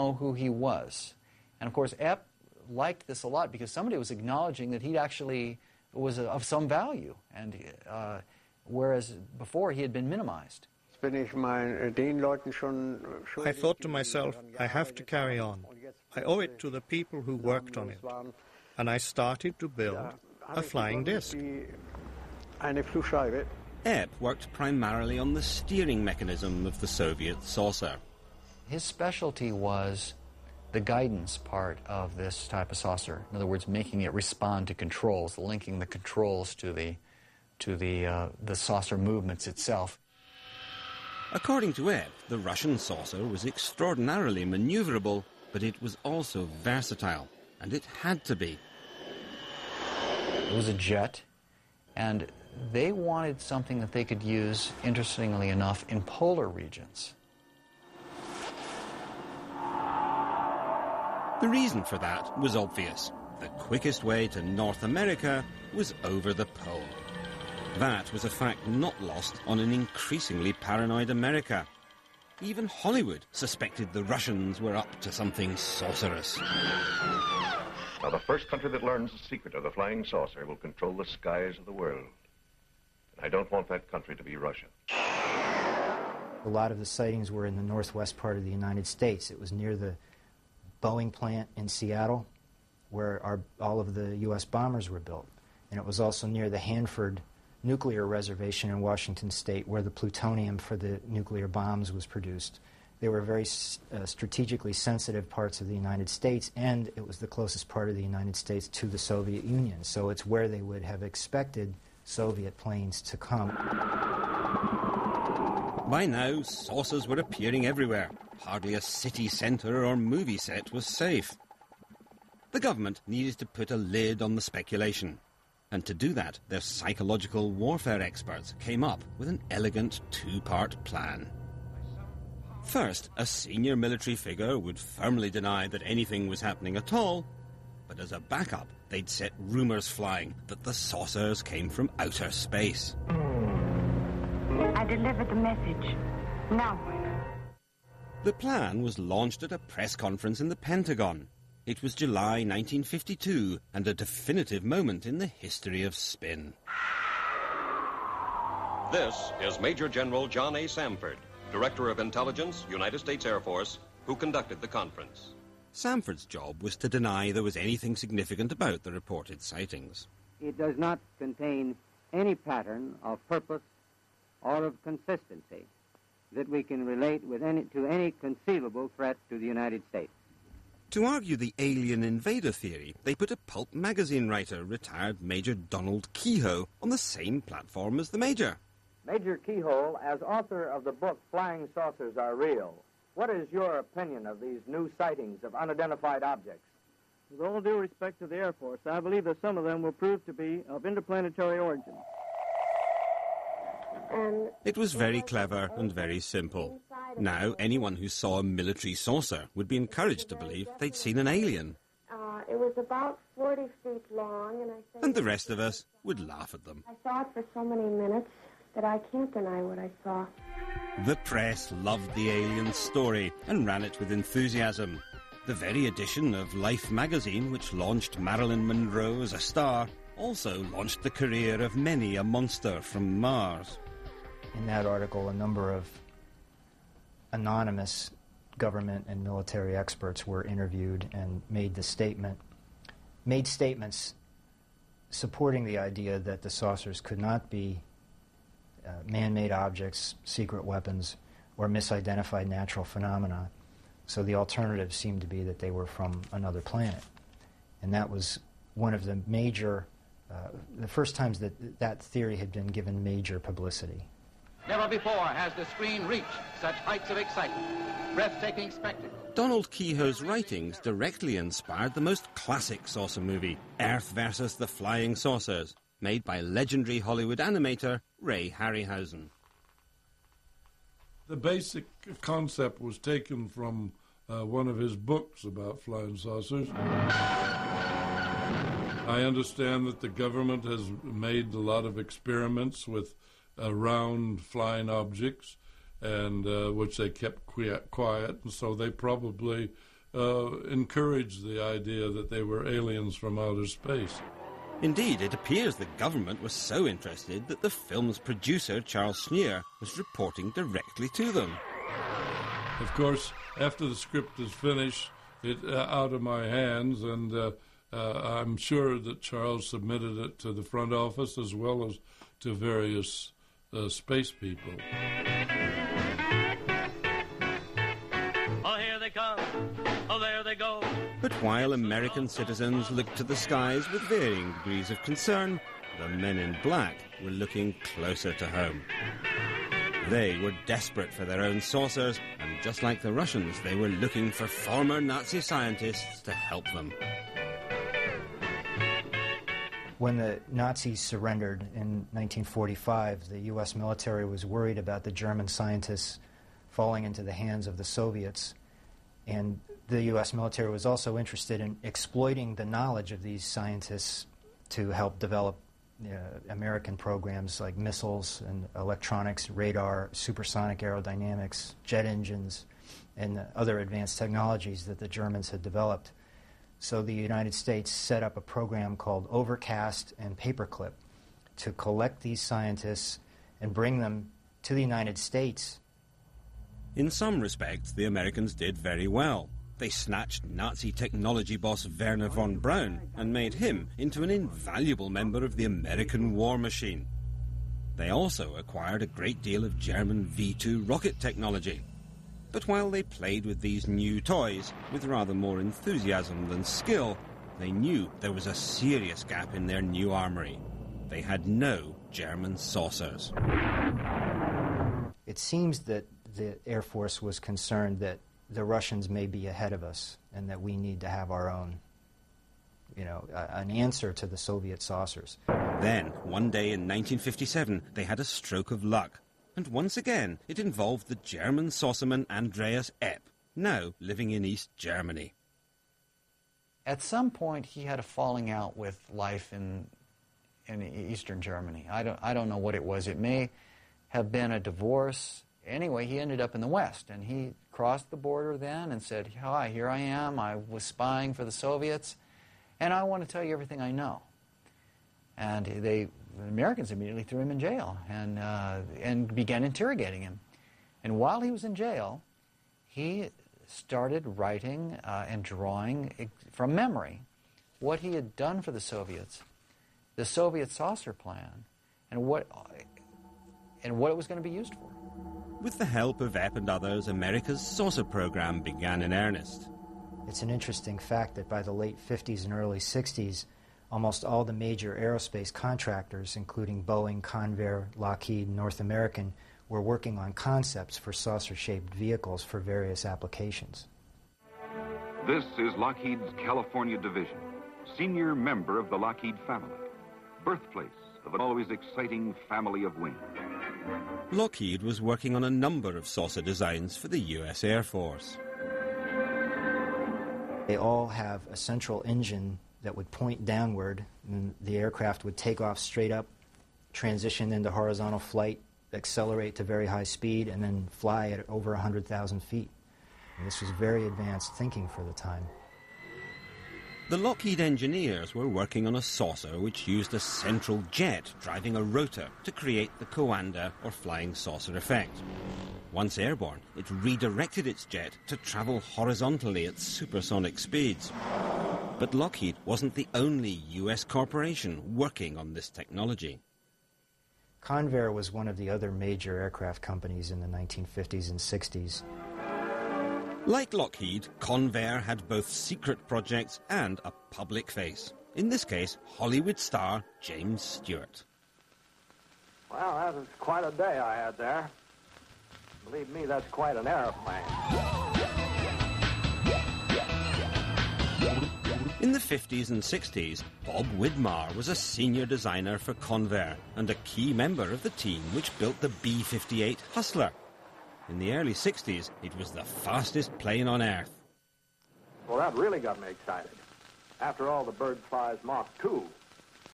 know who he was. And of course, Epp liked this a lot because somebody was acknowledging that he actually was of some value, and whereas before he had been minimized. I thought to myself, I have to carry on. I owe it to the people who worked on it. And I started to build a flying disc. Epp worked primarily on the steering mechanism of the Soviet saucer. His specialty was the guidance part of this type of saucer. In other words, making it respond to controls, linking the controls to the saucer movements itself. According to Epp, the Russian saucer was extraordinarily maneuverable, but it was also versatile, and it had to be. It was a jet, and they wanted something that they could use, interestingly enough, in polar regions. The reason for that was obvious. The quickest way to North America was over the pole. That was a fact not lost on an increasingly paranoid America. Even Hollywood suspected the Russians were up to something sorcerous. Now, the first country that learns the secret of the flying saucer will control the skies of the world. And I don't want that country to be Russia. A lot of the sightings were in the northwest part of the United States. It was near the Boeing plant in Seattle, where all of the U.S. bombers were built. And it was also near the Hanford nuclear reservation in Washington State, where the plutonium for the nuclear bombs was produced. They were very strategically sensitive parts of the United States, and it was the closest part of the United States to the Soviet Union. So it's where they would have expected Soviet planes to come. By now, saucers were appearing everywhere. Hardly a city centre or movie set was safe. The government needed to put a lid on the speculation. And to do that, their psychological warfare experts came up with an elegant two-part plan. First, a senior military figure would firmly deny that anything was happening at all, but as a backup, they'd set rumours flying that the saucers came from outer space. I delivered the message. Now what? The plan was launched at a press conference in the Pentagon. It was July 1952, and a definitive moment in the history of spin. This is Major General John A. Samford, Director of Intelligence, United States Air Force, who conducted the conference. Samford's job was to deny there was anything significant about the reported sightings. It does not contain any pattern of purpose or of consistency that we can relate to any conceivable threat to the United States. To argue the alien invader theory, they put a pulp magazine writer, retired Major Donald Keyhoe, on the same platform as the Major. Major Keyhoe, as author of the book Flying Saucers Are Real, what is your opinion of these new sightings of unidentified objects? With all due respect to the Air Force, I believe that some of them will prove to be of interplanetary origin. It was very clever and very simple. Now, anyone who saw a military saucer would be encouraged to believe they'd seen an alien. It was about 40 feet long, and the rest of us would laugh at them. I saw it for so many minutes that I can't deny what I saw. The press loved the alien story and ran it with enthusiasm. The very edition of Life magazine, which launched Marilyn Monroe as a star, also launched the career of many a monster from Mars. In that article, a number of anonymous government and military experts were interviewed and made statements supporting the idea that the saucers could not be man-made objects, secret weapons, or misidentified natural phenomena. So the alternative seemed to be that they were from another planet. And that was one of the major, the first times that theory had been given major publicity. Never before has the screen reached such heights of excitement, breathtaking spectacle. Donald Keyhoe's writings directly inspired the most classic saucer movie, Earth versus the Flying Saucers, made by legendary Hollywood animator Ray Harryhausen. The basic concept was taken from one of his books about flying saucers. I understand that the government has made a lot of experiments with round flying objects, and which they kept quiet, and so they probably encouraged the idea that they were aliens from outer space. Indeed, it appears the government was so interested that the film's producer, Charles Schneer, was reporting directly to them. Of course, after the script is finished, it's out of my hands, and I'm sure that Charles submitted it to the front office as well as to various space people. Oh, here they come. Oh, there they go. But while American citizens looked to the skies with varying degrees of concern, the men in black were looking closer to home. They were desperate for their own saucers, and just like the Russians, they were looking for former Nazi scientists to help them. When the Nazis surrendered in 1945, the U.S. military was worried about the German scientists falling into the hands of the Soviets, and the U.S. military was also interested in exploiting the knowledge of these scientists to help develop American programs like missiles and electronics, radar, supersonic aerodynamics, jet engines, and other advanced technologies that the Germans had developed. So the United States set up a program called Overcast and Paperclip to collect these scientists and bring them to the United States. In some respects, the Americans did very well. They snatched Nazi technology boss Werner von Braun and made him into an invaluable member of the American war machine. They also acquired a great deal of German V-2 rocket technology. But while they played with these new toys with rather more enthusiasm than skill, they knew there was a serious gap in their new armory. They had no German saucers. It seems that the Air Force was concerned that the Russians may be ahead of us and that we need to have our own, an answer to the Soviet saucers. Then, one day in 1957, they had a stroke of luck. And once again, it involved the German saucerman Andreas Epp, now living in East Germany. At some point, he had a falling out with life in Eastern Germany. I don't know what it was. It may have been a divorce. Anyway, he ended up in the West, and he crossed the border then and said, "Hi, here I am. I was spying for the Soviets, and I want to tell you everything I know." And the Americans immediately threw him in jail and began interrogating him. And while he was in jail, he started writing and drawing from memory what he had done for the Soviets, the Soviet saucer plan, and what it was going to be used for. With the help of Epp and others, America's saucer program began in earnest. It's an interesting fact that by the late 50s and early 60s, almost all the major aerospace contractors, including Boeing, Convair, Lockheed, North American, were working on concepts for saucer-shaped vehicles for various applications. This is Lockheed's California division, senior member of the Lockheed family, birthplace of an always exciting family of wings. Lockheed was working on a number of saucer designs for the U.S. Air Force. They all have a central engine that would point downward, and the aircraft would take off straight up, transition into horizontal flight, accelerate to very high speed, and then fly at over 100,000 feet. And this was very advanced thinking for the time. The Lockheed engineers were working on a saucer which used a central jet driving a rotor to create the Coanda or flying saucer effect. Once airborne, it redirected its jet to travel horizontally at supersonic speeds. But Lockheed wasn't the only U.S. corporation working on this technology. Convair was one of the other major aircraft companies in the 1950s and 60s. Like Lockheed, Convair had both secret projects and a public face. In this case, Hollywood star James Stewart. Well, that was quite a day I had there. Believe me, that's quite an airplane. In the 50s and 60s, Bob Widmar was a senior designer for Convair and a key member of the team which built the B-58 Hustler. In the early 60s, it was the fastest plane on Earth. Well, that really got me excited. After all, the bird flies Mach 2.